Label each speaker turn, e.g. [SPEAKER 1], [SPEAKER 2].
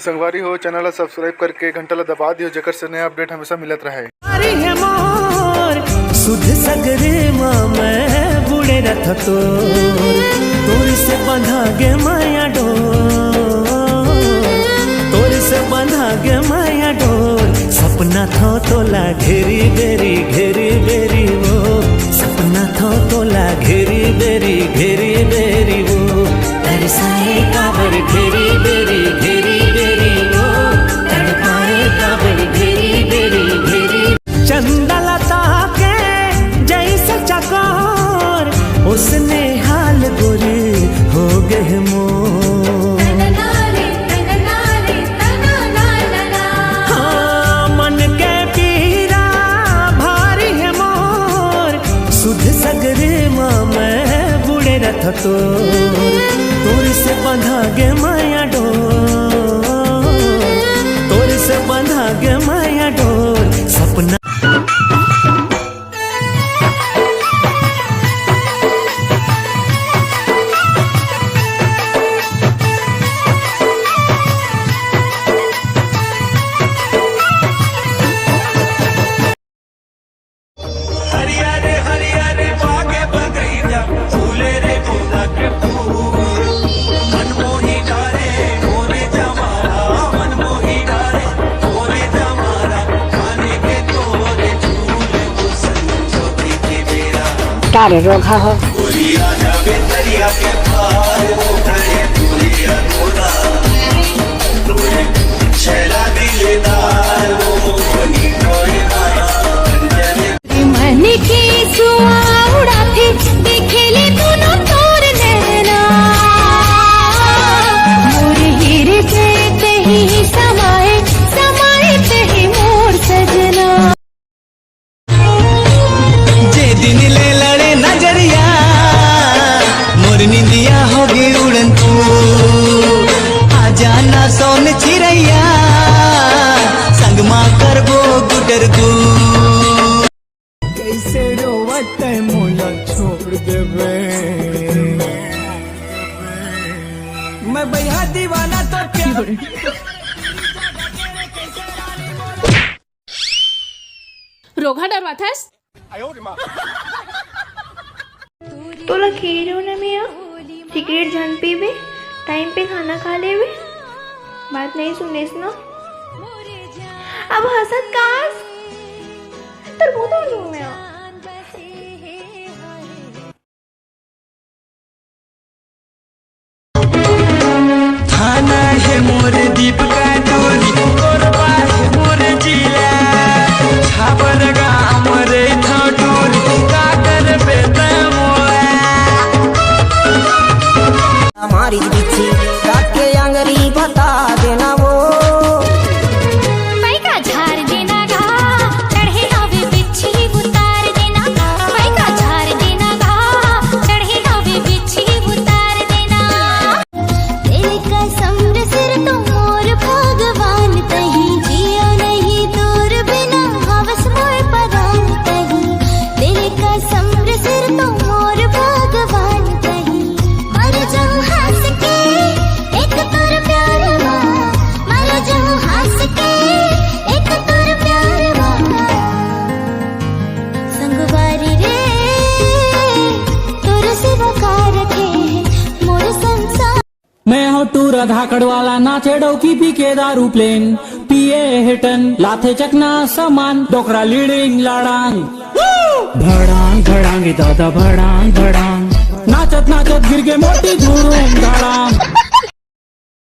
[SPEAKER 1] संगवारी हो channel subscribe करके घंटा ला दबा दियो जेकर से नया अपडेट हमेशा मिलत रहे।
[SPEAKER 2] सुध सगरे मैं बुड़े रथ तो तोर से बंधा गे माया डोर, तोर से बंधा गे माया डोर। सपना था तोला घेरी बेरी घेरी बेरी वो, सपना था तोला घेरी बेरी घेरी बेरी वो। तरसाए काबर घेरी बेरी घेरी बेरी वो, तड़पाए काबर घेरी बेरी घेरी। चंदा लता के जैसे चकोर उसने हाल गोरी हो गए मोर। हाँ मन के पीरा भारी है मोर, सुध सगरे मैं बुड़े रथ तोर से बंधा गे माया डोर, तोर से बंधा गे माया डोर। सपना
[SPEAKER 3] तारे रोगा हो
[SPEAKER 4] मन की सुआ उड़ाते देखेले दोनों तोर नैना, मोर हीरे से तही समाए समाए तही मोर सजना।
[SPEAKER 2] जे दिन ले लड़े नजरिया मोर निंदिया होगी उड़न तू, आ जाना सोन चिड़ैया संग माँ करबो गुडर तू। कैसे रोवत मोला छोड़ देवे मैं भैया दीवाना तो प्यार।
[SPEAKER 5] रोगा डरवाथस
[SPEAKER 6] तोला खेरो न मिया टिकट झन पीबे टाइम पे खाना खा लेवे, बात नहीं सुनेस ना। अब हसत कास तर वो तो लूं मैं
[SPEAKER 2] थाना है मोर दीप का डोरी और बात मोर जिला छापर गाम रे था डोरी का कर बेटा मोरा।
[SPEAKER 7] हमारी बिछी काटे अंगरी बता देना वो,
[SPEAKER 4] भाई का झाड़ देना गा चढ़े हवे बिच्छी उतार देना, भाई का झाड़ देना गा चढ़े हवे बिच्छी उतार देना। तेरे कसम सिर तो मोर भगवान तही जियो नहीं तोर बिना हवस मोर परान तही। तेरे कसम सिर तो मोर भगवान तही मर जाऊं हंस के एक तोर प्यार मां, मर जाऊं हंस के एक तोर प्यार मां। संगवारी रे तोर से वकार रखे मोर संसार।
[SPEAKER 8] मैं हो टूर धाकड़ वाला नाचे डौकी पी के दारू प्लेन पिए हेटन लाथे चकना सामान डोकरा लीडिंग लाडांग भड़ांग भड़ांगे दादा भड़ांग भड़ांग नाचत नाचत गिर के मोटी धूरूम धड़ांग।